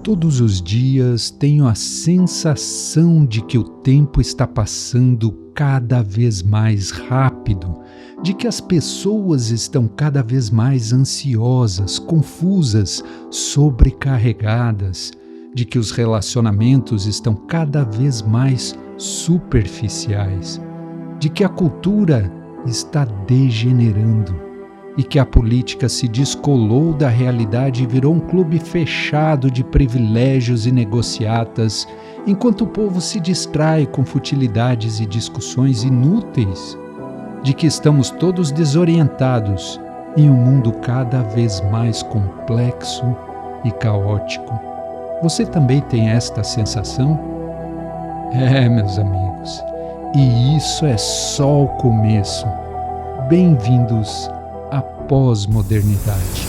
Todos os dias tenho a sensação de que o tempo está passando cada vez mais rápido, de que as pessoas estão cada vez mais ansiosas, confusas, sobrecarregadas, de que os relacionamentos estão cada vez mais superficiais, de que a cultura está degenerando e que a política se descolou da realidade e virou um clube fechado de privilégios e negociatas, enquanto o povo se distrai com futilidades e discussões inúteis, de que estamos todos desorientados em um mundo cada vez mais complexo e caótico. Você também tem esta sensação? Meus amigos, e isso é só o começo. Bem-vindos à pós-modernidade.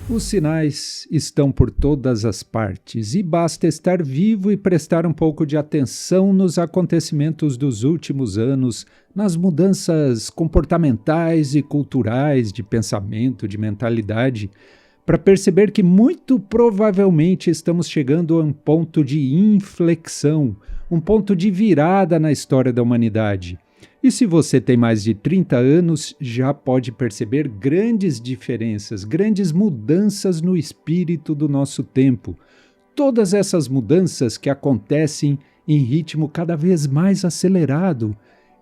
Os sinais estão por todas as partes e basta estar vivo e prestar um pouco de atenção nos acontecimentos dos últimos anos, nas mudanças comportamentais e culturais de pensamento, de mentalidade, para perceber que muito provavelmente estamos chegando a um ponto de inflexão, um ponto de virada na história da humanidade. E se você tem mais de 30 anos, já pode perceber grandes diferenças, grandes mudanças no espírito do nosso tempo. Todas essas mudanças que acontecem em ritmo cada vez mais acelerado,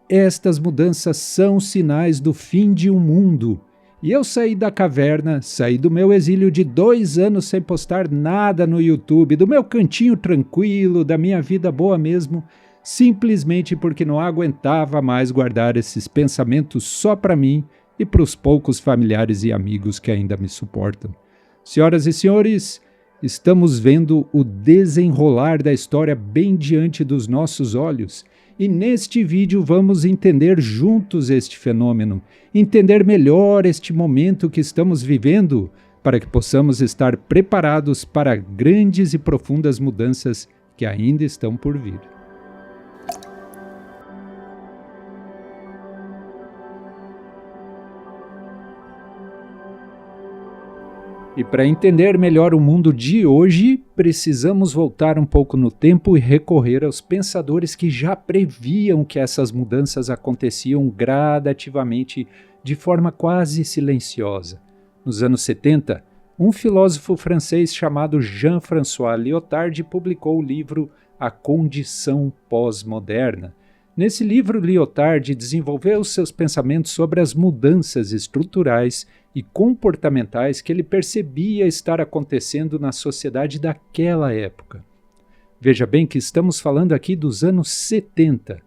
estas mudanças são sinais do fim de um mundo. E eu saí da caverna, saí do meu exílio de 2 anos sem postar nada no YouTube, do meu cantinho tranquilo, da minha vida boa mesmo, simplesmente porque não aguentava mais guardar esses pensamentos só para mim e para os poucos familiares e amigos que ainda me suportam. Senhoras e senhores, estamos vendo o desenrolar da história bem diante dos nossos olhos. E neste vídeo vamos entender juntos este fenômeno, entender melhor este momento que estamos vivendo, para que possamos estar preparados para grandes e profundas mudanças que ainda estão por vir. E para entender melhor o mundo de hoje, precisamos voltar um pouco no tempo e recorrer aos pensadores que já previam que essas mudanças aconteciam gradativamente, de forma quase silenciosa. Nos anos 70, um filósofo francês chamado Jean-François Lyotard publicou o livro A Condição Pós-Moderna. Nesse livro, Lyotard desenvolveu seus pensamentos sobre as mudanças estruturais e comportamentais que ele percebia estar acontecendo na sociedade daquela época. Veja bem que estamos falando aqui dos anos 70.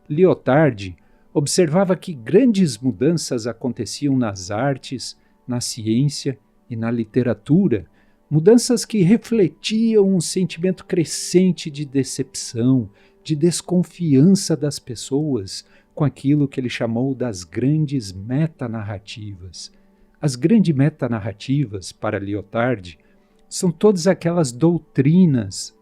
Lyotard observava que grandes mudanças aconteciam nas artes, na ciência e na literatura, mudanças que refletiam um sentimento crescente de decepção, de desconfiança das pessoas com aquilo que ele chamou das grandes metanarrativas. As grandes metanarrativas, para Lyotard, são todas aquelas doutrinas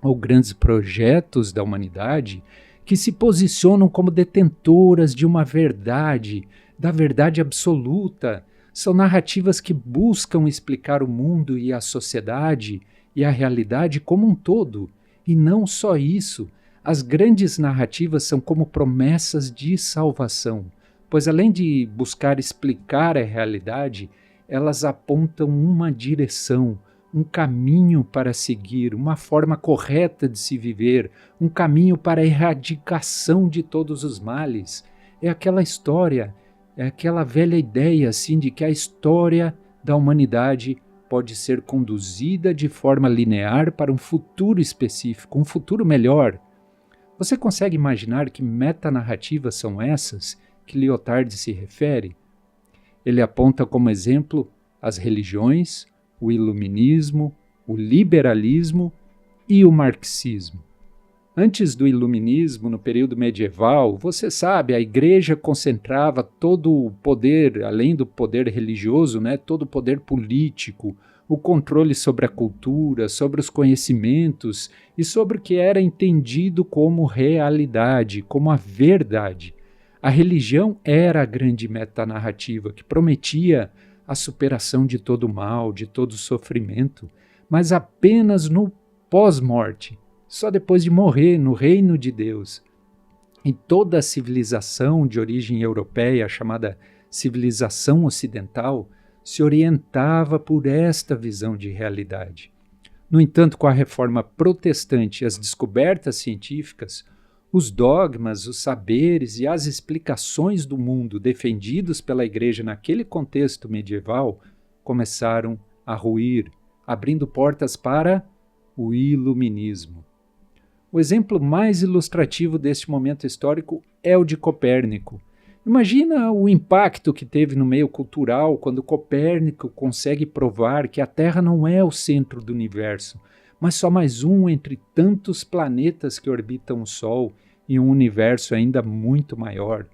ou grandes projetos da humanidade que se posicionam como detentoras de uma verdade, da verdade absoluta. São narrativas que buscam explicar o mundo e a sociedade e a realidade como um todo. E não só isso, as grandes narrativas são como promessas de salvação, pois além de buscar explicar a realidade, elas apontam uma direção, um caminho para seguir, uma forma correta de se viver, um caminho para a erradicação de todos os males. É aquela história, é aquela velha ideia assim de que a história da humanidade pode ser conduzida de forma linear para um futuro específico, um futuro melhor. Você consegue imaginar que metanarrativas são essas que Lyotard se refere? Ele aponta como exemplo as religiões, o iluminismo, o liberalismo e o marxismo. Antes do iluminismo, no período medieval, você sabe, a igreja concentrava todo o poder, além do poder religioso, todo o poder político, o controle sobre a cultura, sobre os conhecimentos e sobre o que era entendido como realidade, como a verdade. A religião era a grande metanarrativa que prometia a superação de todo o mal, de todo o sofrimento, mas apenas no pós-morte, só depois de morrer no reino de Deus. E toda a civilização de origem europeia, chamada civilização ocidental, se orientava por esta visão de realidade. No entanto, com a reforma protestante e as descobertas científicas, os dogmas, os saberes e as explicações do mundo defendidos pela Igreja naquele contexto medieval começaram a ruir, abrindo portas para o Iluminismo. O exemplo mais ilustrativo deste momento histórico é o de Copérnico. Imagina o impacto que teve no meio cultural quando Copérnico consegue provar que a Terra não é o centro do universo, mas só mais um entre tantos planetas que orbitam o Sol em um universo ainda muito maior.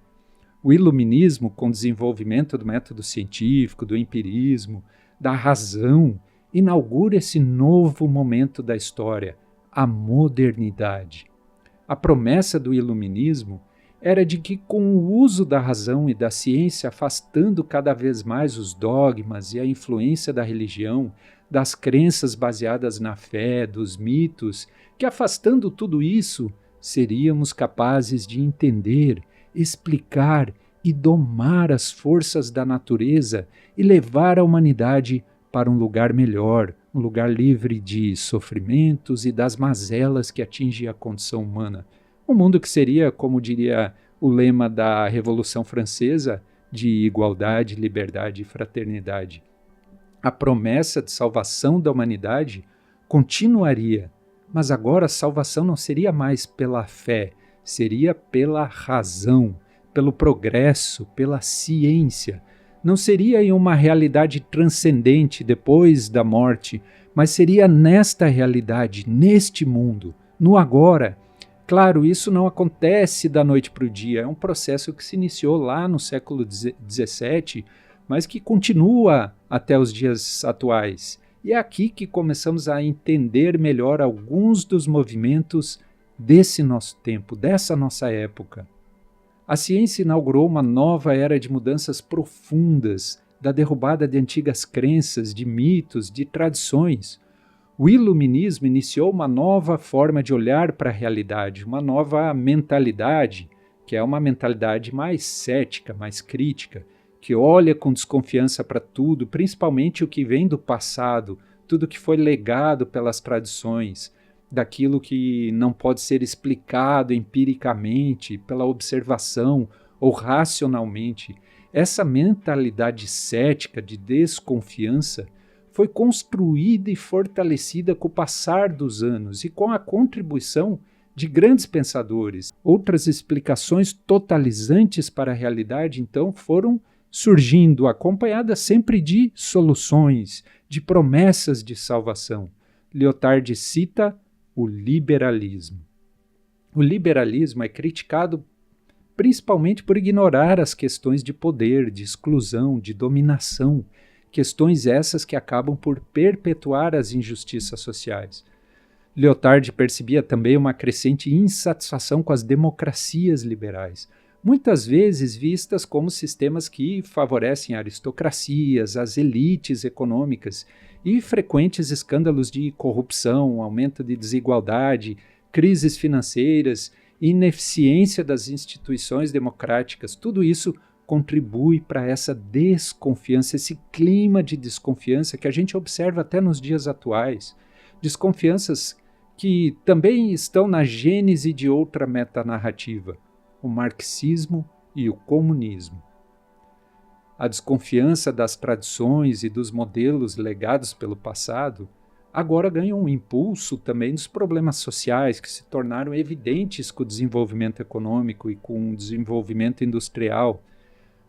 O Iluminismo, com o desenvolvimento do método científico, do empirismo, da razão, inaugura esse novo momento da história, a modernidade. A promessa do Iluminismo era de que, com o uso da razão e da ciência, afastando cada vez mais os dogmas e a influência da religião, das crenças baseadas na fé, dos mitos, que afastando tudo isso, seríamos capazes de entender, explicar e domar as forças da natureza e levar a humanidade para um lugar melhor, um lugar livre de sofrimentos e das mazelas que atingem a condição humana. Um mundo que seria, como diria o lema da Revolução Francesa, de igualdade, liberdade e fraternidade. A promessa de salvação da humanidade continuaria, mas agora a salvação não seria mais pela fé, seria pela razão, pelo progresso, pela ciência. Não seria em uma realidade transcendente depois da morte, mas seria nesta realidade, neste mundo, no agora. Claro, isso não acontece da noite para o dia, é um processo que se iniciou lá no século XVII, mas que continua até os dias atuais. E é aqui que começamos a entender melhor alguns dos movimentos desse nosso tempo, dessa nossa época. A ciência inaugurou uma nova era de mudanças profundas, da derrubada de antigas crenças, de mitos, de tradições. O Iluminismo iniciou uma nova forma de olhar para a realidade, uma nova mentalidade, que é uma mentalidade mais cética, mais crítica, que olha com desconfiança para tudo, principalmente o que vem do passado, tudo que foi legado pelas tradições, daquilo que não pode ser explicado empiricamente, pela observação ou racionalmente. Essa mentalidade cética de desconfiança foi construída e fortalecida com o passar dos anos e com a contribuição de grandes pensadores. Outras explicações totalizantes para a realidade, então, foram surgindo, acompanhadas sempre de soluções, de promessas de salvação. Lyotard cita o liberalismo. O liberalismo é criticado principalmente por ignorar as questões de poder, de exclusão, de dominação, questões essas que acabam por perpetuar as injustiças sociais. Lyotard percebia também uma crescente insatisfação com as democracias liberais, muitas vezes vistas como sistemas que favorecem aristocracias, as elites econômicas e frequentes escândalos de corrupção, aumento de desigualdade, crises financeiras, ineficiência das instituições democráticas. Tudo isso contribui para essa desconfiança, esse clima de desconfiança que a gente observa até nos dias atuais. Desconfianças que também estão na gênese de outra metanarrativa, o marxismo e o comunismo. A desconfiança das tradições e dos modelos legados pelo passado agora ganha um impulso também dos problemas sociais que se tornaram evidentes com o desenvolvimento econômico e com o desenvolvimento industrial.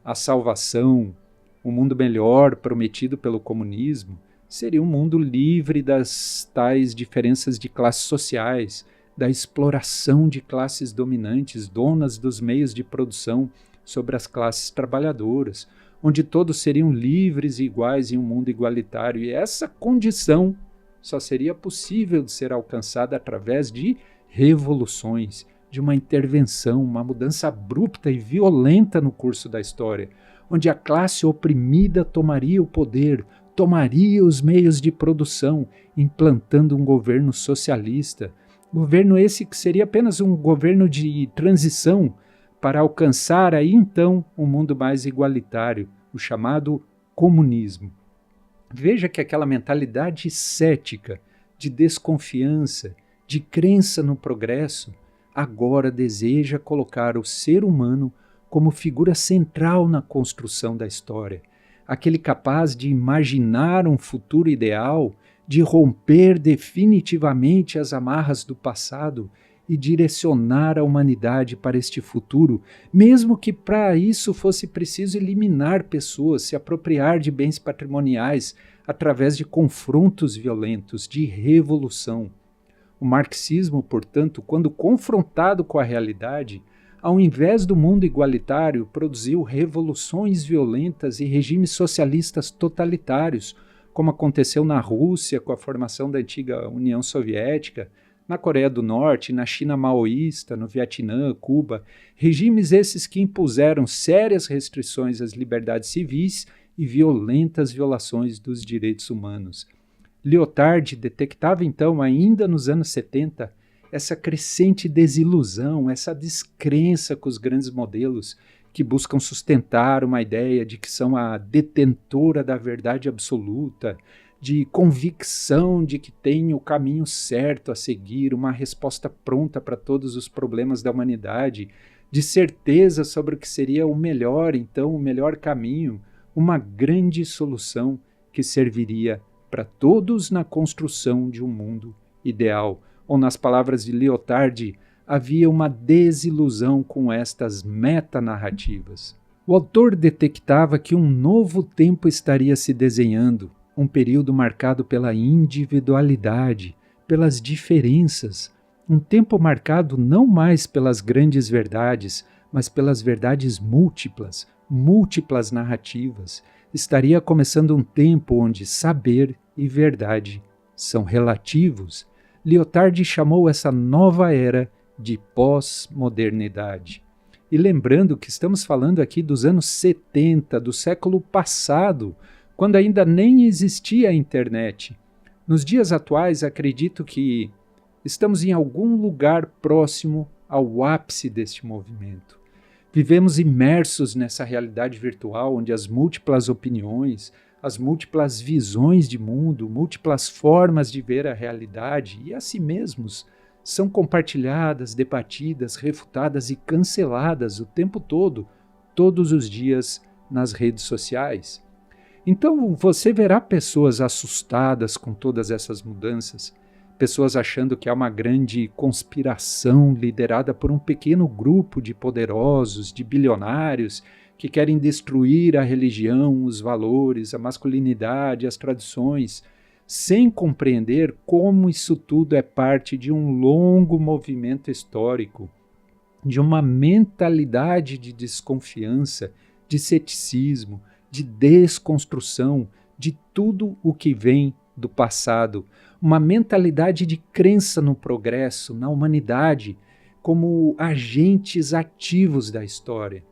A salvação, um mundo melhor prometido pelo comunismo, seria um mundo livre das tais diferenças de classes sociais, da exploração de classes dominantes, donas dos meios de produção sobre as classes trabalhadoras, onde todos seriam livres e iguais em um mundo igualitário. E essa condição só seria possível de ser alcançada através de revoluções, de uma intervenção, uma mudança abrupta e violenta no curso da história, onde a classe oprimida tomaria o poder, tomaria os meios de produção, implantando um governo socialista. Governo esse que seria apenas um governo de transição para alcançar aí então um mundo mais igualitário, o chamado comunismo. Veja que aquela mentalidade cética, de desconfiança, de crença no progresso, agora deseja colocar o ser humano como figura central na construção da história, aquele capaz de imaginar um futuro ideal, de romper definitivamente as amarras do passado e direcionar a humanidade para este futuro, mesmo que para isso fosse preciso eliminar pessoas, se apropriar de bens patrimoniais através de confrontos violentos, de revolução. O marxismo, portanto, quando confrontado com a realidade, ao invés do mundo igualitário, produziu revoluções violentas e regimes socialistas totalitários, como aconteceu na Rússia com a formação da antiga União Soviética, na Coreia do Norte, na China maoísta, no Vietnã, Cuba, regimes esses que impuseram sérias restrições às liberdades civis e violentas violações dos direitos humanos. Lyotard detectava então, ainda nos anos 70, essa crescente desilusão, essa descrença com os grandes modelos que buscam sustentar uma ideia de que são a detentora da verdade absoluta, de convicção de que tem o caminho certo a seguir, uma resposta pronta para todos os problemas da humanidade, de certeza sobre o que seria o melhor, então, o melhor caminho, uma grande solução que serviria para todos na construção de um mundo ideal. Ou, nas palavras de Lyotard, havia uma desilusão com estas metanarrativas. O autor detectava que um novo tempo estaria se desenhando, um período marcado pela individualidade, pelas diferenças, um tempo marcado não mais pelas grandes verdades, mas pelas verdades múltiplas, múltiplas narrativas. Estaria começando um tempo onde saber e verdade são relativos. Lyotard chamou essa nova era de pós-modernidade. E lembrando que estamos falando aqui dos anos 70, do século passado, quando ainda nem existia a internet. Nos dias atuais, acredito que estamos em algum lugar próximo ao ápice deste movimento. Vivemos imersos nessa realidade virtual onde as múltiplas opiniões, as múltiplas visões de mundo, múltiplas formas de ver a realidade e a si mesmos são compartilhadas, debatidas, refutadas e canceladas o tempo todo, todos os dias nas redes sociais. Então você verá pessoas assustadas com todas essas mudanças, pessoas achando que há uma grande conspiração liderada por um pequeno grupo de poderosos, de bilionários, que querem destruir a religião, os valores, a masculinidade, as tradições, sem compreender como isso tudo é parte de um longo movimento histórico, de uma mentalidade de desconfiança, de ceticismo, de desconstrução de tudo o que vem do passado, uma mentalidade de crença no progresso, na humanidade, como agentes ativos da história.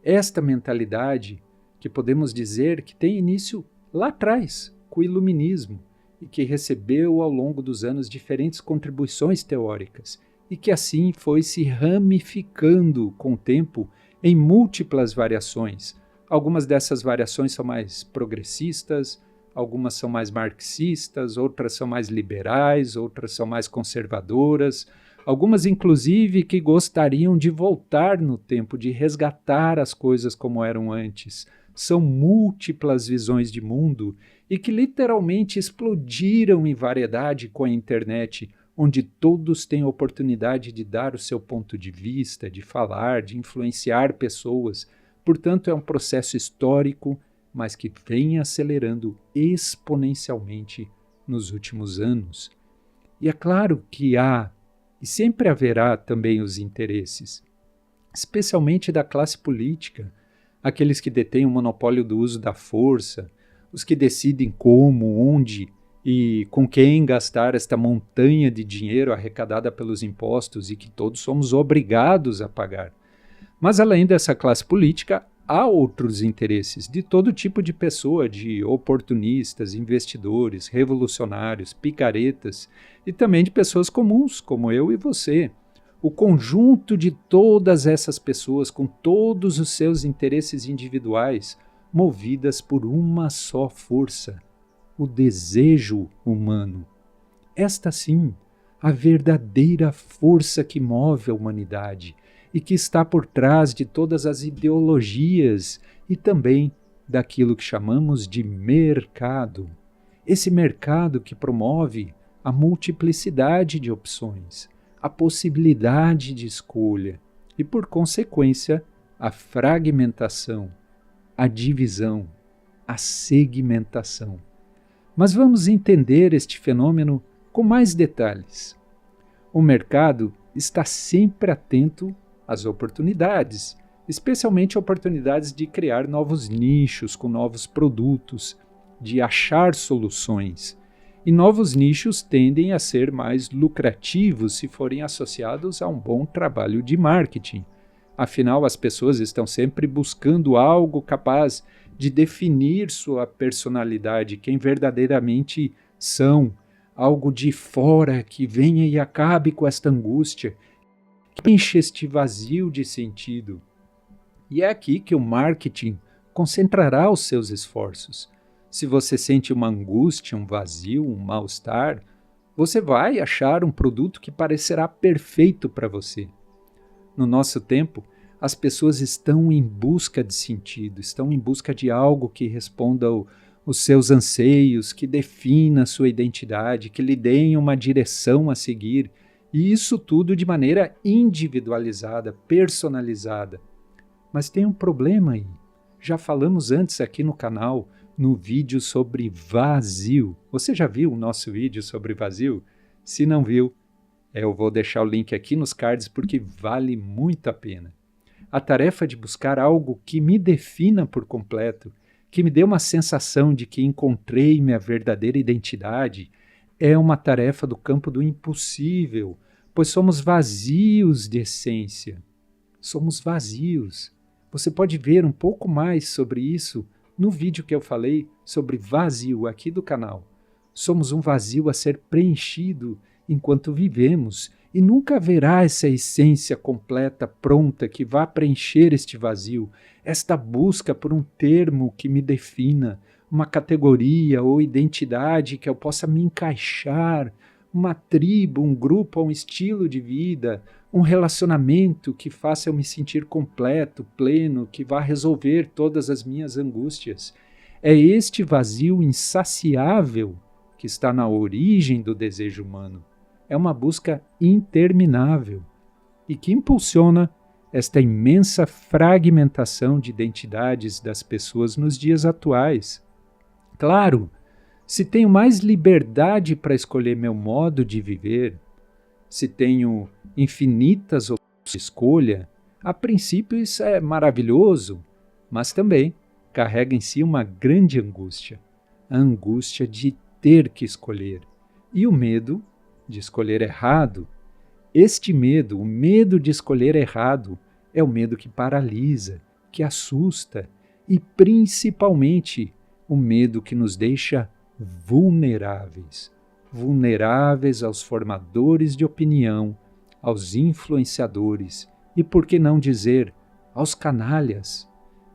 Esta mentalidade, que podemos dizer que tem início lá atrás, com o Iluminismo, e que recebeu ao longo dos anos diferentes contribuições teóricas, e que assim foi se ramificando com o tempo em múltiplas variações. Algumas dessas variações são mais progressistas, algumas são mais marxistas, outras são mais liberais, outras são mais conservadoras, algumas inclusive que gostariam de voltar no tempo, de resgatar as coisas como eram antes. São múltiplas visões de mundo e que literalmente explodiram em variedade com a internet, onde todos têm a oportunidade de dar o seu ponto de vista, de falar, de influenciar pessoas. Portanto, é um processo histórico, mas que vem acelerando exponencialmente nos últimos anos. E é claro que há, e sempre haverá também os interesses, especialmente da classe política, aqueles que detêm o monopólio do uso da força, os que decidem como, onde e com quem gastar esta montanha de dinheiro arrecadada pelos impostos e que todos somos obrigados a pagar. Mas além dessa classe política, há outros interesses de todo tipo de pessoa, de oportunistas, investidores, revolucionários, picaretas e também de pessoas comuns, como eu e você. O conjunto de todas essas pessoas, com todos os seus interesses individuais, movidas por uma só força, o desejo humano. Esta sim, a verdadeira força que move a humanidade e que está por trás de todas as ideologias e também daquilo que chamamos de mercado. Esse mercado que promove a multiplicidade de opções, a possibilidade de escolha e, por consequência, a fragmentação, a divisão, a segmentação. Mas vamos entender este fenômeno com mais detalhes. O mercado está sempre atento às oportunidades, especialmente oportunidades de criar novos nichos com novos produtos, de achar soluções. E novos nichos tendem a ser mais lucrativos se forem associados a um bom trabalho de marketing. Afinal, as pessoas estão sempre buscando algo capaz de definir sua personalidade, quem verdadeiramente são, algo de fora que venha e acabe com esta angústia, que enche este vazio de sentido. E é aqui que o marketing concentrará os seus esforços. Se você sente uma angústia, um vazio, um mal-estar, você vai achar um produto que parecerá perfeito para você. No nosso tempo, as pessoas estão em busca de sentido, estão em busca de algo que responda os seus anseios, que defina a sua identidade, que lhe dê uma direção a seguir, e isso tudo de maneira individualizada, personalizada. Mas tem um problema aí. Já falamos antes aqui no canal, no vídeo sobre vazio. Você já viu o nosso vídeo sobre vazio? Se não viu, eu vou deixar o link aqui nos cards porque vale muito a pena. A tarefa de buscar algo que me defina por completo, que me dê uma sensação de que encontrei minha verdadeira identidade, é uma tarefa do campo do impossível, pois somos vazios de essência. Somos vazios. Você pode ver um pouco mais sobre isso no vídeo que eu falei sobre vazio aqui do canal. Somos um vazio a ser preenchido enquanto vivemos, e nunca haverá essa essência completa, pronta, que vá preencher este vazio, esta busca por um termo que me defina, uma categoria ou identidade que eu possa me encaixar, uma tribo, um grupo, um estilo de vida, um relacionamento que faça eu me sentir completo, pleno, que vá resolver todas as minhas angústias. É este vazio insaciável que está na origem do desejo humano. É uma busca interminável e que impulsiona esta imensa fragmentação de identidades das pessoas nos dias atuais. Claro, se tenho mais liberdade para escolher meu modo de viver, se tenho infinitas opções de escolha, a princípio isso é maravilhoso, mas também carrega em si uma grande angústia, a angústia de ter que escolher, e o medo de escolher errado. Este medo, o medo de escolher errado, é o medo que paralisa, que assusta e, principalmente, o medo que nos deixa vulneráveis. Vulneráveis aos formadores de opinião, aos influenciadores e, por que não dizer, aos canalhas.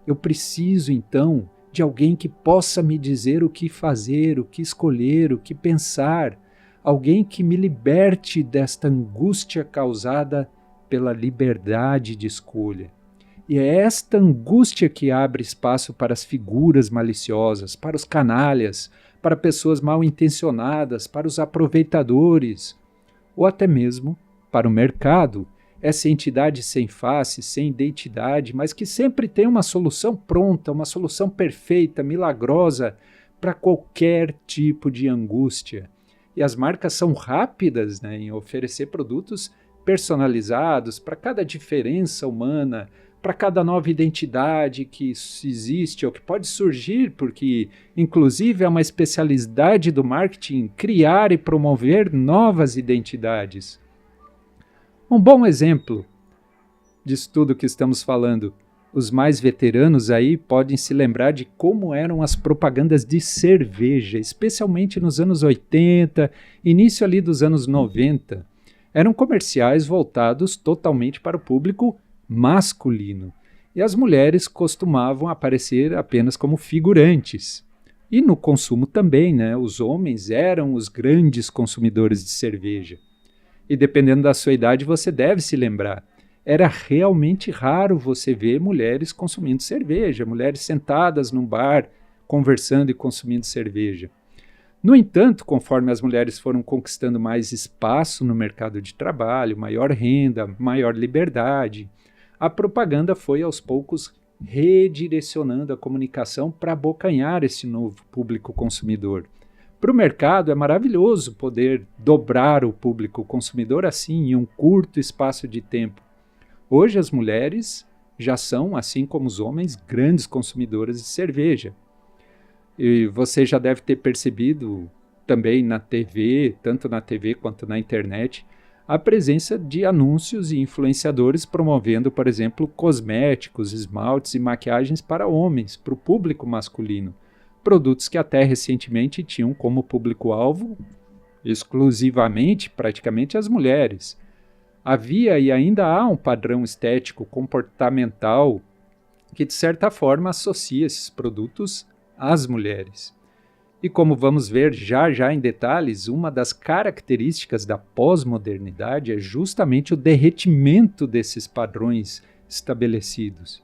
Eu preciso, então, de alguém que possa me dizer o que fazer, o que escolher, o que pensar, alguém que me liberte desta angústia causada pela liberdade de escolha. E é esta angústia que abre espaço para as figuras maliciosas, para os canalhas, para pessoas mal intencionadas, para os aproveitadores, ou até mesmo para o mercado, essa entidade sem face, sem identidade, mas que sempre tem uma solução pronta, uma solução perfeita, milagrosa para qualquer tipo de angústia. E as marcas são rápidas, em oferecer produtos personalizados para cada diferença humana, para cada nova identidade que existe ou que pode surgir, porque, inclusive, é uma especialidade do marketing criar e promover novas identidades. Um bom exemplo disso tudo que estamos falando, os mais veteranos aí podem se lembrar de como eram as propagandas de cerveja, especialmente nos anos 80, início ali dos anos 90. Eram comerciais voltados totalmente para o público masculino, e as mulheres costumavam aparecer apenas como figurantes. E no consumo também, né? Os homens eram os grandes consumidores de cerveja. E dependendo da sua idade, você deve se lembrar. Era realmente raro você ver mulheres consumindo cerveja, mulheres sentadas num bar, conversando e consumindo cerveja. No entanto, conforme as mulheres foram conquistando mais espaço no mercado de trabalho, maior renda, maior liberdade, a propaganda foi aos poucos redirecionando a comunicação para abocanhar esse novo público consumidor. Para o mercado é maravilhoso poder dobrar o público consumidor assim em um curto espaço de tempo. Hoje as mulheres já são, assim como os homens, grandes consumidoras de cerveja. E você já deve ter percebido também na TV, tanto na TV quanto na internet, a presença de anúncios e influenciadores promovendo, por exemplo, cosméticos, esmaltes e maquiagens para homens, para o público masculino. Produtos que até recentemente tinham como público-alvo exclusivamente, praticamente, as mulheres. Havia e ainda há um padrão estético comportamental que, de certa forma, associa esses produtos às mulheres. E como vamos ver já em detalhes, uma das características da pós-modernidade é justamente o derretimento desses padrões estabelecidos.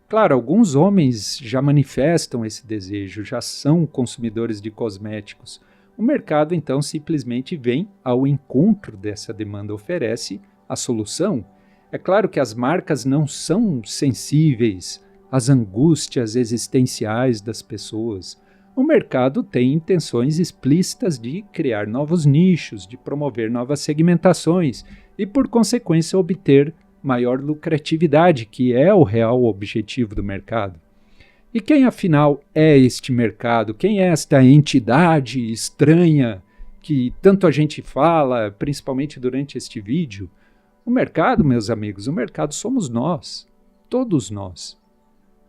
Claro, alguns homens já manifestam esse desejo, já são consumidores de cosméticos. O mercado, então, simplesmente vem ao encontro dessa demanda, oferece a solução. É claro que as marcas não são sensíveis às angústias existenciais das pessoas. O mercado tem intenções explícitas de criar novos nichos, de promover novas segmentações e, por consequência, obter maior lucratividade, que é o real objetivo do mercado. E quem, afinal, é este mercado? Quem é esta entidade estranha que tanto a gente fala, principalmente durante este vídeo? O mercado, meus amigos, o mercado somos nós, todos nós.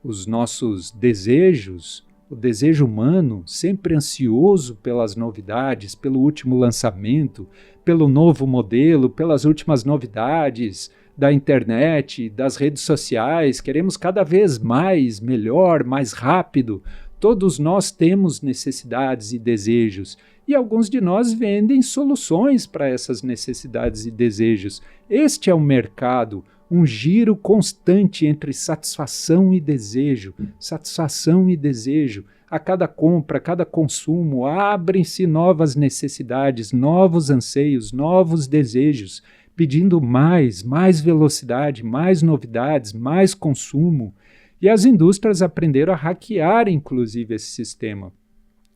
Os nossos desejos, o desejo humano, sempre ansioso pelas novidades, pelo último lançamento, pelo novo modelo, pelas últimas novidades da internet, das redes sociais, queremos cada vez mais, melhor, mais rápido. Todos nós temos necessidades e desejos, e alguns de nós vendem soluções para essas necessidades e desejos. Este é o mercado, um giro constante entre satisfação e desejo, satisfação e desejo. A cada compra, a cada consumo, abrem-se novas necessidades, novos anseios, novos desejos, pedindo mais velocidade, mais novidades, mais consumo. E as indústrias aprenderam a hackear, inclusive, esse sistema.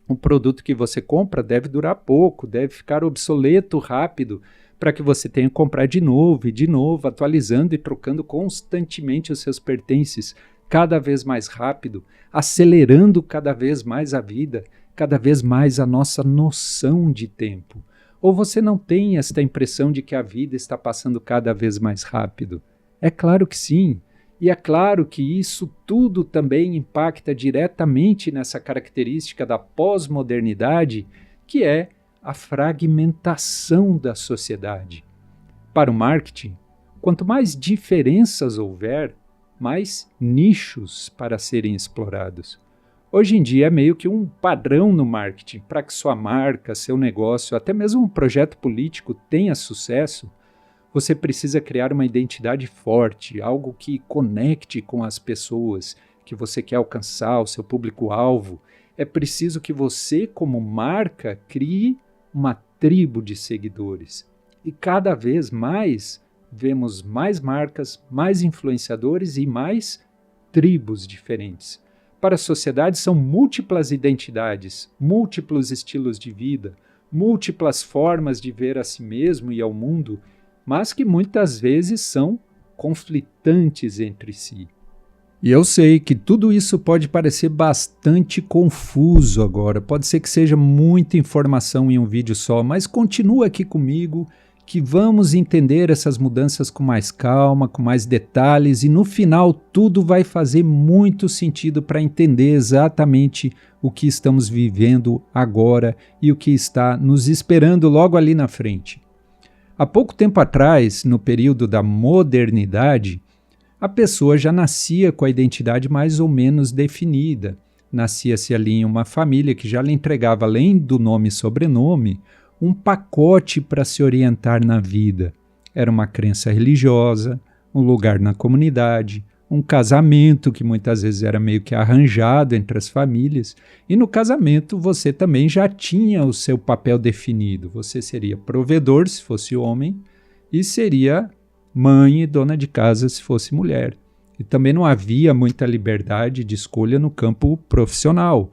O produto que você compra deve durar pouco, deve ficar obsoleto rápido, para que você tenha que comprar de novo e de novo, atualizando e trocando constantemente os seus pertences, cada vez mais rápido, acelerando cada vez mais a vida, cada vez mais a nossa noção de tempo. Ou você não tem esta impressão de que a vida está passando cada vez mais rápido? É claro que sim. E é claro que isso tudo também impacta diretamente nessa característica da pós-modernidade, que é a fragmentação da sociedade. Para o marketing, quanto mais diferenças houver, mais nichos para serem explorados. Hoje em dia é meio que um padrão no marketing para que sua marca, seu negócio, até mesmo um projeto político tenha sucesso. Você precisa criar uma identidade forte, algo que conecte com as pessoas que você quer alcançar, o seu público-alvo. É preciso que você, como marca, crie uma tribo de seguidores. E cada vez mais vemos mais marcas, mais influenciadores e mais tribos diferentes. Para a sociedade são múltiplas identidades, múltiplos estilos de vida, múltiplas formas de ver a si mesmo e ao mundo, mas que muitas vezes são conflitantes entre si. E eu sei que tudo isso pode parecer bastante confuso agora, pode ser que seja muita informação em um vídeo só, mas continua aqui comigo que vamos entender essas mudanças com mais calma, com mais detalhes, e no final tudo vai fazer muito sentido para entender exatamente o que estamos vivendo agora e o que está nos esperando logo ali na frente. Há pouco tempo atrás, no período da modernidade, a pessoa já nascia com a identidade mais ou menos definida. Nascia-se ali em uma família que já lhe entregava, além do nome e sobrenome, um pacote para se orientar na vida. Era uma crença religiosa, um lugar na comunidade, um casamento que muitas vezes era meio que arranjado entre as famílias, e no casamento você também já tinha o seu papel definido. Você seria provedor se fosse homem e seria mãe e dona de casa se fosse mulher. E também não havia muita liberdade de escolha no campo profissional.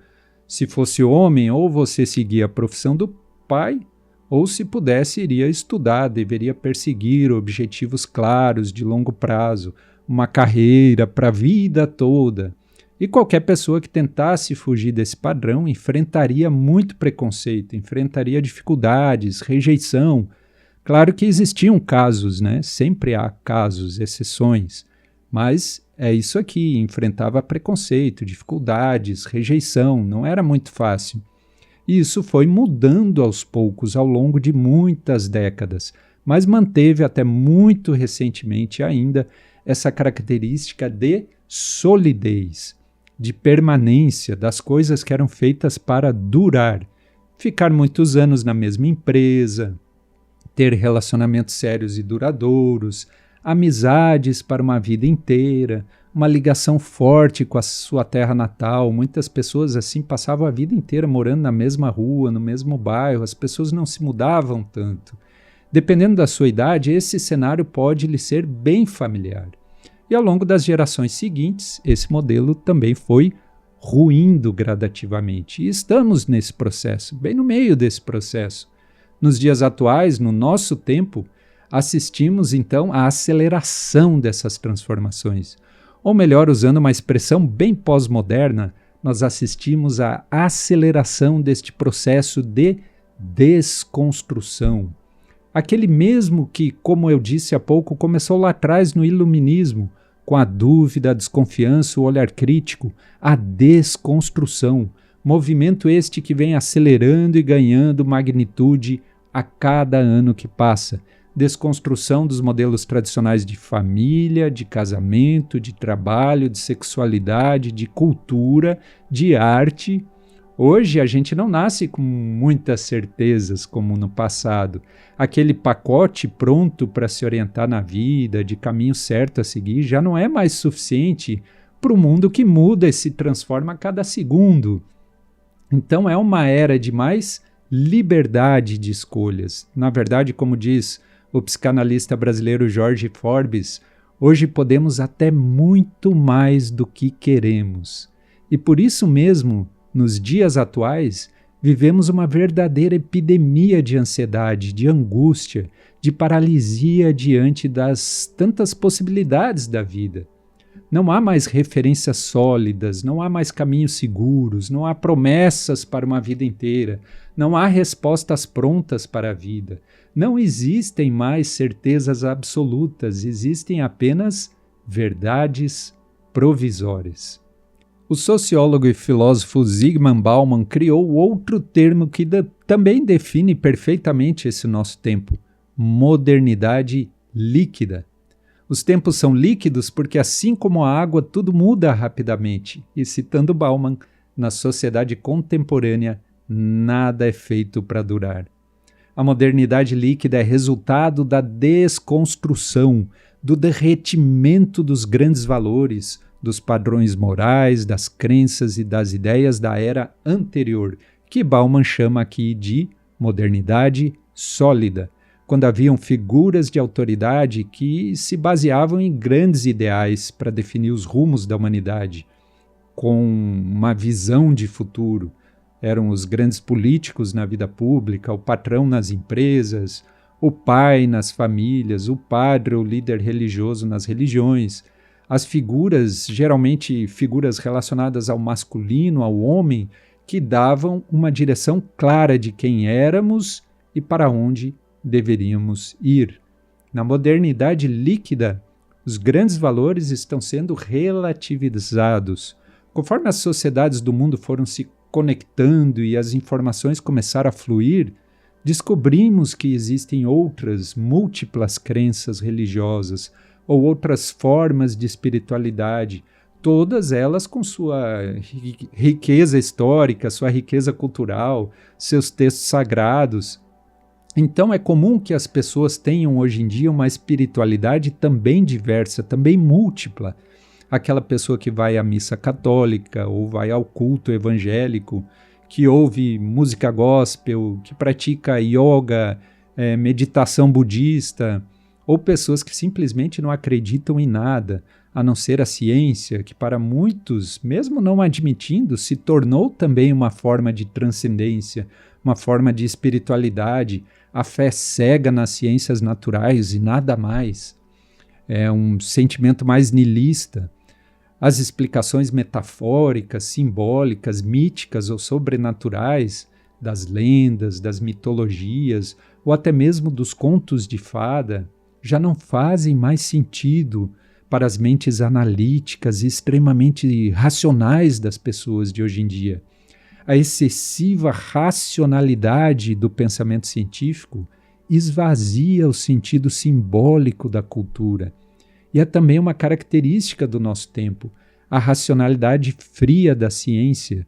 Se fosse homem, ou você seguia a profissão do pai, ou se pudesse, iria estudar, deveria perseguir objetivos claros de longo prazo, uma carreira para a vida toda. E qualquer pessoa que tentasse fugir desse padrão enfrentaria muito preconceito, enfrentaria dificuldades, rejeição. Claro que existiam casos, né? Sempre há casos, exceções, mas é isso aqui, enfrentava preconceito, dificuldades, rejeição, não era muito fácil. E isso foi mudando aos poucos ao longo de muitas décadas, mas manteve até muito recentemente ainda essa característica de solidez, de permanência das coisas que eram feitas para durar, ficar muitos anos na mesma empresa, ter relacionamentos sérios e duradouros, amizades para uma vida inteira, uma ligação forte com a sua terra natal. Muitas pessoas assim passavam a vida inteira morando na mesma rua, no mesmo bairro, as pessoas não se mudavam tanto. Dependendo da sua idade, esse cenário pode lhe ser bem familiar. E ao longo das gerações seguintes, esse modelo também foi ruindo gradativamente. E estamos nesse processo, bem no meio desse processo. Nos dias atuais, no nosso tempo, assistimos então à aceleração dessas transformações. Ou melhor, usando uma expressão bem pós-moderna, nós assistimos à aceleração deste processo de desconstrução. Aquele mesmo que, como eu disse há pouco, começou lá atrás no iluminismo, com a dúvida, a desconfiança, o olhar crítico, a desconstrução. Movimento este que vem acelerando e ganhando magnitude a cada ano que passa. Desconstrução dos modelos tradicionais de família, de casamento, de trabalho, de sexualidade, de cultura, de arte. Hoje a gente não nasce com muitas certezas como no passado. Aquele pacote pronto para se orientar na vida, de caminho certo a seguir, já não é mais suficiente para o mundo que muda e se transforma a cada segundo. Então é uma era de mais liberdade de escolhas. Na verdade, como diz o psicanalista brasileiro Jorge Forbes, hoje podemos até muito mais do que queremos. E por isso mesmo, nos dias atuais, vivemos uma verdadeira epidemia de ansiedade, de angústia, de paralisia diante das tantas possibilidades da vida. Não há mais referências sólidas, não há mais caminhos seguros, não há promessas para uma vida inteira, não há respostas prontas para a vida. Não existem mais certezas absolutas, existem apenas verdades provisórias. O sociólogo e filósofo Zygmunt Bauman criou outro termo que também define perfeitamente esse nosso tempo: modernidade líquida. Os tempos são líquidos porque, assim como a água, tudo muda rapidamente. E citando Bauman, na sociedade contemporânea, nada é feito para durar. A modernidade líquida é resultado da desconstrução, do derretimento dos grandes valores, dos padrões morais, das crenças e das ideias da era anterior, que Bauman chama aqui de modernidade sólida, quando haviam figuras de autoridade que se baseavam em grandes ideais para definir os rumos da humanidade, com uma visão de futuro. Eram os grandes políticos na vida pública, o patrão nas empresas, o pai nas famílias, o padre, o líder religioso nas religiões, as figuras, geralmente figuras relacionadas ao masculino, ao homem, que davam uma direção clara de quem éramos e para onde deveríamos ir. Na modernidade líquida, os grandes valores estão sendo relativizados. Conforme as sociedades do mundo foram se conectando e as informações começaram a fluir, descobrimos que existem outras múltiplas crenças religiosas ou outras formas de espiritualidade, todas elas com sua riqueza histórica, sua riqueza cultural, seus textos sagrados. Então é comum que as pessoas tenham hoje em dia uma espiritualidade também diversa, também múltipla. Aquela pessoa que vai à missa católica ou vai ao culto evangélico, que ouve música gospel, que pratica yoga, meditação budista, ou pessoas que simplesmente não acreditam em nada, a não ser a ciência, que para muitos, mesmo não admitindo, se tornou também uma forma de transcendência, uma forma de espiritualidade, a fé cega nas ciências naturais e nada mais. É um sentimento mais nihilista. As explicações metafóricas, simbólicas, míticas ou sobrenaturais das lendas, das mitologias ou até mesmo dos contos de fada já não fazem mais sentido para as mentes analíticas e extremamente racionais das pessoas de hoje em dia. A excessiva racionalidade do pensamento científico esvazia o sentido simbólico da cultura. E é também uma característica do nosso tempo, a racionalidade fria da ciência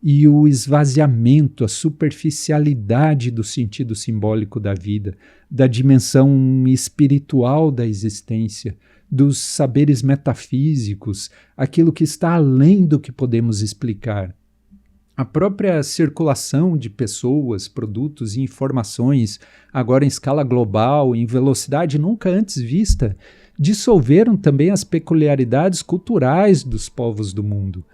e o esvaziamento, a superficialidade do sentido simbólico da vida, da dimensão espiritual da existência, dos saberes metafísicos, aquilo que está além do que podemos explicar. A própria circulação de pessoas, produtos e informações, agora em escala global, em velocidade nunca antes vista, dissolveram também as peculiaridades culturais dos povos do mundo.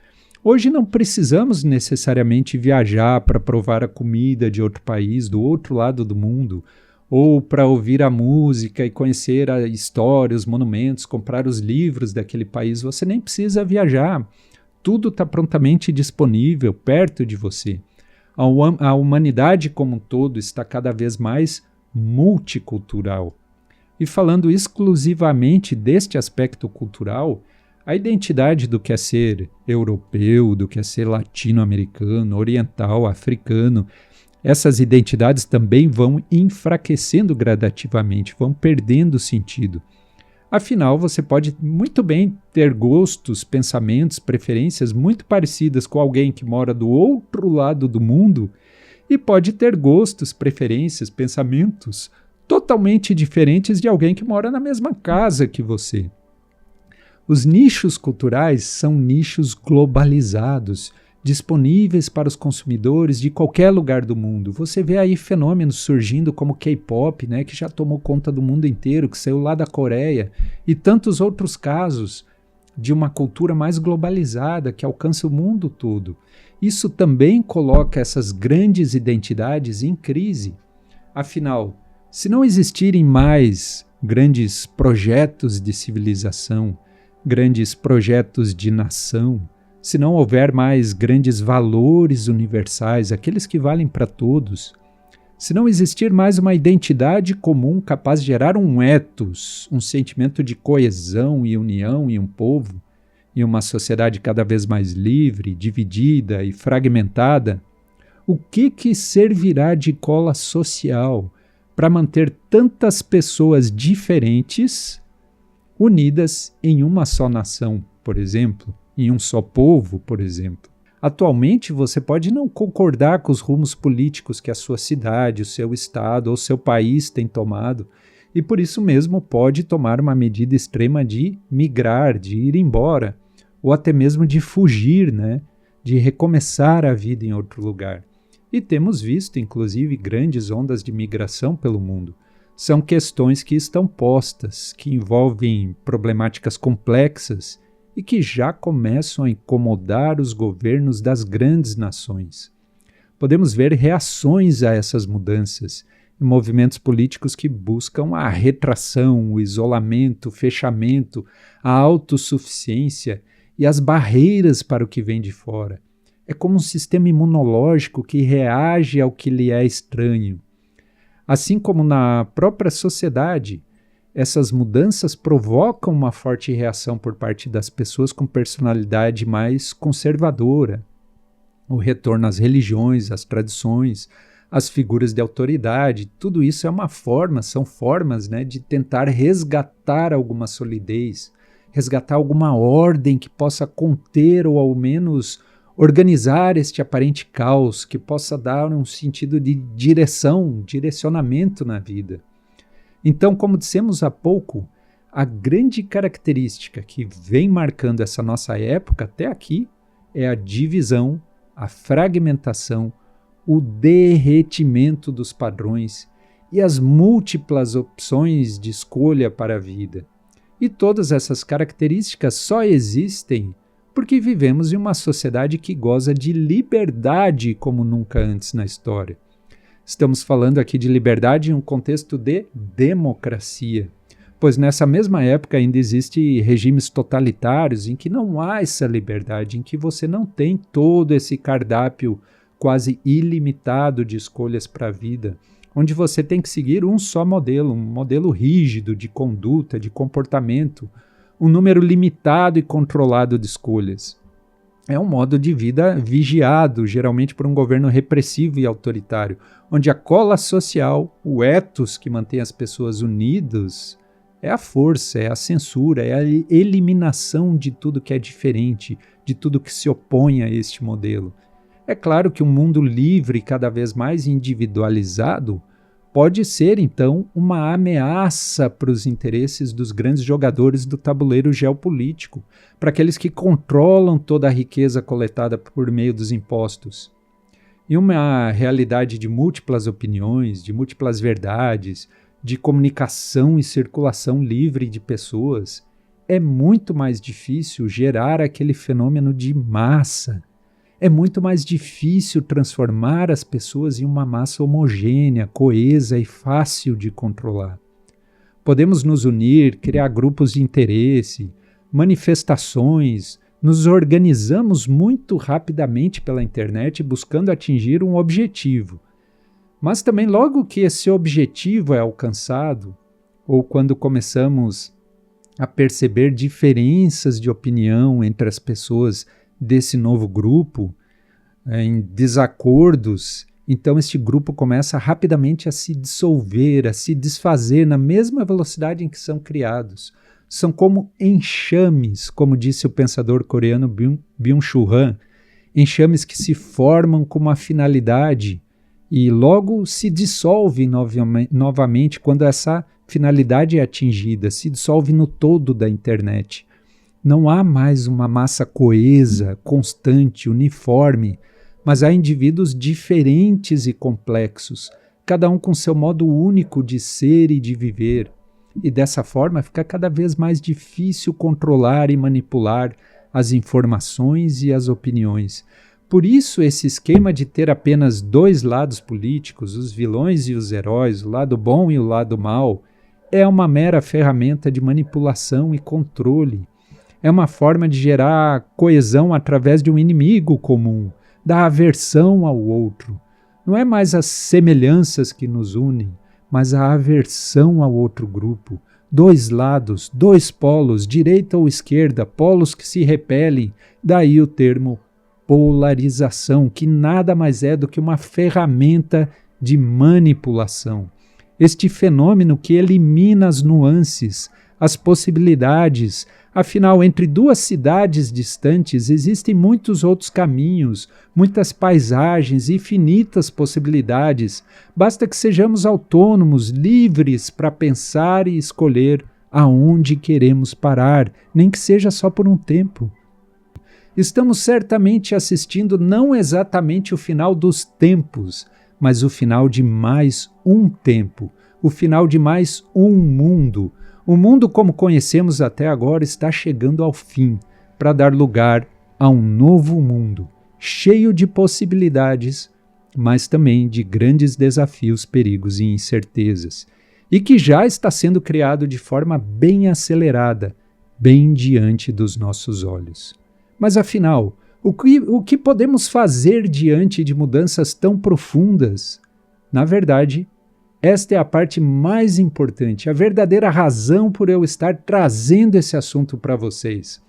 Hoje não precisamos necessariamente viajar para provar a comida de outro país, do outro lado do mundo, ou para ouvir a música e conhecer a história, os monumentos, comprar os livros daquele país. Você nem precisa viajar. Tudo está prontamente disponível, perto de você. A humanidade como um todo está cada vez mais multicultural. E falando exclusivamente deste aspecto cultural, a identidade do que é ser europeu, do que é ser latino-americano, oriental, africano, essas identidades também vão enfraquecendo gradativamente, vão perdendo sentido. Afinal, você pode muito bem ter gostos, pensamentos, preferências muito parecidas com alguém que mora do outro lado do mundo e pode ter gostos, preferências, pensamentos totalmente diferentes de alguém que mora na mesma casa que você. Os nichos culturais são nichos globalizados, disponíveis para os consumidores de qualquer lugar do mundo. Você vê aí fenômenos surgindo como o K-pop, né, que já tomou conta do mundo inteiro, que saiu lá da Coreia, e tantos outros casos de uma cultura mais globalizada que alcança o mundo todo. Isso também coloca essas grandes identidades em crise. Afinal, se não existirem mais grandes projetos de civilização, grandes projetos de nação, se não houver mais grandes valores universais, aqueles que valem para todos, se não existir mais uma identidade comum capaz de gerar um ethos, um sentimento de coesão e união em um povo, em uma sociedade cada vez mais livre, dividida e fragmentada, o que servirá de cola social para manter tantas pessoas diferentes unidas em uma só nação, por exemplo, em um só povo, por exemplo? Atualmente, você pode não concordar com os rumos políticos que a sua cidade, o seu estado ou o seu país têm tomado, e por isso mesmo pode tomar uma medida extrema de migrar, de ir embora, ou até mesmo de fugir, né? De recomeçar a vida em outro lugar. E temos visto, inclusive, grandes ondas de migração pelo mundo. São questões que estão postas, que envolvem problemáticas complexas e que já começam a incomodar os governos das grandes nações. Podemos ver reações a essas mudanças, e movimentos políticos que buscam a retração, o isolamento, o fechamento, a autossuficiência e as barreiras para o que vem de fora. É como um sistema imunológico que reage ao que lhe é estranho. Assim como na própria sociedade, essas mudanças provocam uma forte reação por parte das pessoas com personalidade mais conservadora. O retorno às religiões, às tradições, às figuras de autoridade, tudo isso é uma forma, são formas, né, de tentar resgatar alguma solidez, resgatar alguma ordem que possa conter ou ao menos organizar este aparente caos, que possa dar um sentido de direcionamento na vida. Então, como dissemos há pouco, a grande característica que vem marcando essa nossa época até aqui é a divisão, a fragmentação, o derretimento dos padrões e as múltiplas opções de escolha para a vida. E todas essas características só existem porque vivemos em uma sociedade que goza de liberdade como nunca antes na história. Estamos falando aqui de liberdade em um contexto de democracia, pois nessa mesma época ainda existem regimes totalitários em que não há essa liberdade, em que você não tem todo esse cardápio quase ilimitado de escolhas para a vida, onde você tem que seguir um só modelo, um modelo rígido de conduta, de comportamento, um número limitado e controlado de escolhas. É um modo de vida vigiado, geralmente por um governo repressivo e autoritário, onde a cola social, o ethos que mantém as pessoas unidas, é a força, é a censura, é a eliminação de tudo que é diferente, de tudo que se opõe a este modelo. É claro que um mundo livre e cada vez mais individualizado pode ser, então, uma ameaça para os interesses dos grandes jogadores do tabuleiro geopolítico, para aqueles que controlam toda a riqueza coletada por meio dos impostos. Em uma realidade de múltiplas opiniões, de múltiplas verdades, de comunicação e circulação livre de pessoas, é muito mais difícil gerar aquele fenômeno de massa. É muito mais difícil transformar as pessoas em uma massa homogênea, coesa e fácil de controlar. Podemos nos unir, criar grupos de interesse, manifestações, nos organizamos muito rapidamente pela internet buscando atingir um objetivo. Mas também logo que esse objetivo é alcançado, ou quando começamos a perceber diferenças de opinião entre as pessoas desse novo grupo, em desacordos, então este grupo começa rapidamente a se dissolver, a se desfazer na mesma velocidade em que são criados. São como enxames, como disse o pensador coreano Byung-Chul Han, enxames que se formam com uma finalidade e logo se dissolvem novamente quando essa finalidade é atingida, se dissolve no todo da internet. Não há mais uma massa coesa, constante, uniforme, mas há indivíduos diferentes e complexos, cada um com seu modo único de ser e de viver. E dessa forma fica cada vez mais difícil controlar e manipular as informações e as opiniões. Por isso, esse esquema de ter apenas dois lados políticos, os vilões e os heróis, o lado bom e o lado mau, é uma mera ferramenta de manipulação e controle. É uma forma de gerar coesão através de um inimigo comum, da aversão ao outro. Não é mais as semelhanças que nos unem, mas a aversão ao outro grupo. Dois lados, dois polos, direita ou esquerda, polos que se repelem, daí o termo polarização, que nada mais é do que uma ferramenta de manipulação. Este fenômeno que elimina as nuances, as possibilidades. Afinal, entre duas cidades distantes existem muitos outros caminhos, muitas paisagens, infinitas possibilidades. Basta que sejamos autônomos, livres para pensar e escolher aonde queremos parar, nem que seja só por um tempo. Estamos certamente assistindo não exatamente o final dos tempos, mas o final de mais um tempo, o final de mais um mundo. O mundo como conhecemos até agora está chegando ao fim, para dar lugar a um novo mundo, cheio de possibilidades, mas também de grandes desafios, perigos e incertezas, e que já está sendo criado de forma bem acelerada, bem diante dos nossos olhos. Mas afinal, o que podemos fazer diante de mudanças tão profundas? Na verdade, esta é a parte mais importante, a verdadeira razão por eu estar trazendo esse assunto para vocês.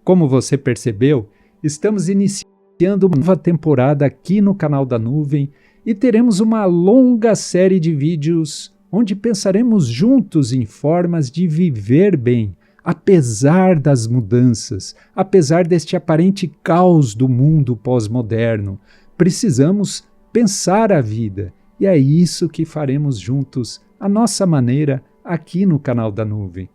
Como você percebeu, estamos iniciando uma nova temporada aqui no canal da Nuvem e teremos uma longa série de vídeos onde pensaremos juntos em formas de viver bem, apesar das mudanças, apesar deste aparente caos do mundo pós-moderno. Precisamos pensar a vida. E é isso que faremos juntos, à nossa maneira, aqui no canal da Nuvem.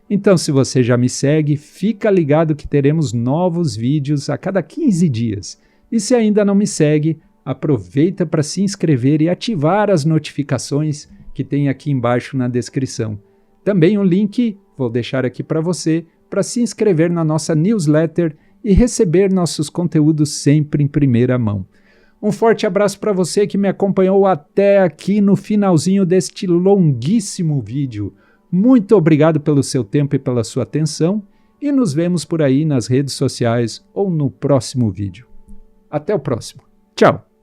Então, se você já me segue, fica ligado que teremos novos vídeos a cada 15 dias. E se ainda não me segue, aproveita para se inscrever e ativar as notificações que tem aqui embaixo na descrição. Também um link, vou deixar aqui para você, para se inscrever na nossa newsletter e receber nossos conteúdos sempre em primeira mão. Um forte abraço para você que me acompanhou até aqui no finalzinho deste longuíssimo vídeo. Muito obrigado pelo seu tempo e pela sua atenção e nos vemos por aí nas redes sociais ou no próximo vídeo. Até o próximo. Tchau!